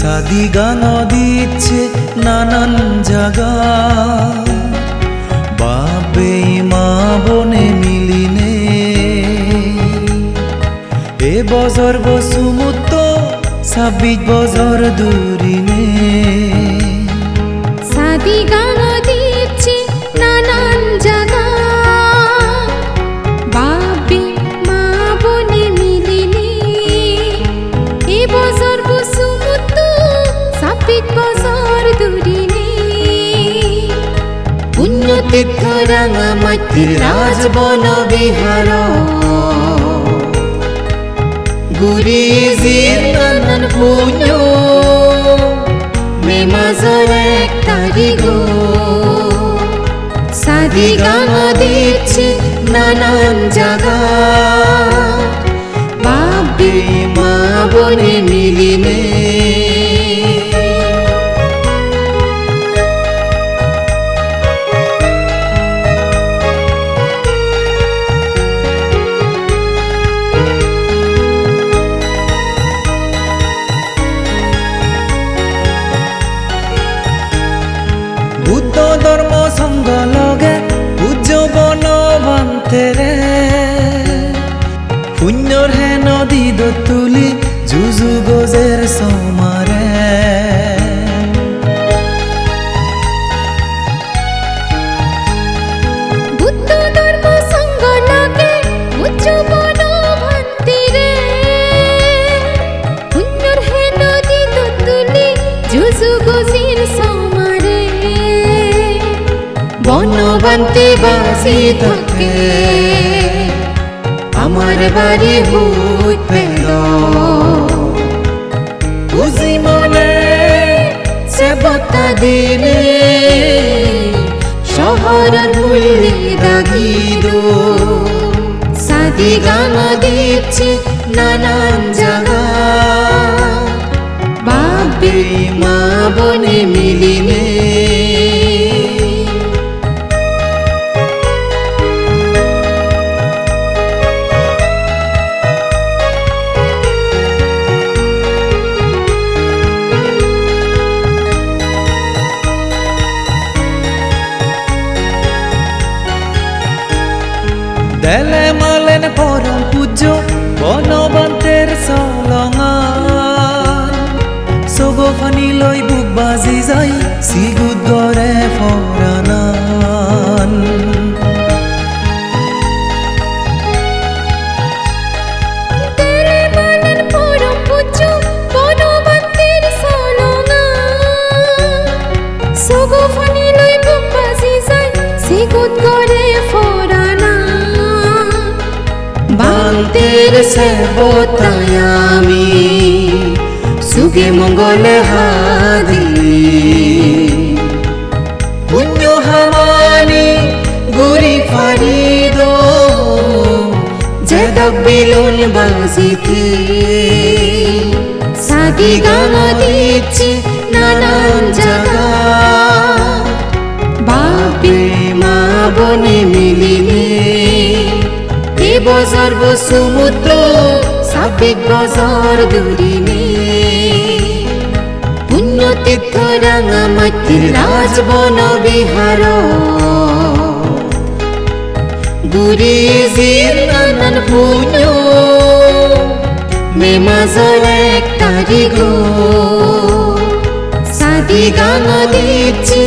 সাদিগা নদীছে নানান জায়গা বাবে মা বনে মিলিনে এ বছর বসুমুত 26 বছর দূরিনে সাদিগা নদীছে নানান জায়গা বাবে মা বনে মিলিনে এ বছর বসুমুত 26 বছর দূরিনে পুণ্যতীর্থ রাঙামাটির রাজবন বিহার গুরিজির নানান পুণ্য মে মাসের 1 তারিখ সাদিগা নদীছে নানান জায়গা বাবে মা বনে মিলিনে বুদ্ধ ধর্ম সঙ্গ লগে উজ্জবন বান্তেরে পুণ্যর হে নদী তুলি যুজু গজের সমারে বুদ্ধ ধর্ম সঙ্গ লগে উজ্জবন বান্তেরে পুণ্যর হে নদী তুলি যুজু গজের সমারে বনবান্তে বাসি থাকে আমার বাড়ি হুই পেল বুঝি মনে সেবতা দিনে শহর ভুলি দাগিদ সাদিগা নদীছে নানান জায়গা বাবে মা বনে মিলিনে দেলে মালেন পরম পূজ্য বনবন্তের চলঙান সগো ফানি লই বুক বাজি যাই সিগুদ গরে ফরানান দেলে মালেন পরম পূজ্য বনবন্তের চলঙান সগো ফানি লই বুক বাজি যাই সিগুদ গরে ফরানান বান্তের সেবতায় আমি সুগে মঙ্গলে হাদিলি পুণ্য হামানি গুরি ফারিদ জেদক বিলুন বাজিতে সাদিগা নদীছে নানান জায়গা বাবে মা বনে মিলিনে এ বছর বসুমুত 26 বছর দূরিনে পুণ্যতীর্থ রাঙামাটির রাজবন বিহার গুরিজির নানান পুণ্য মে মাসের 1 তারিখ সাদিগা নদীছে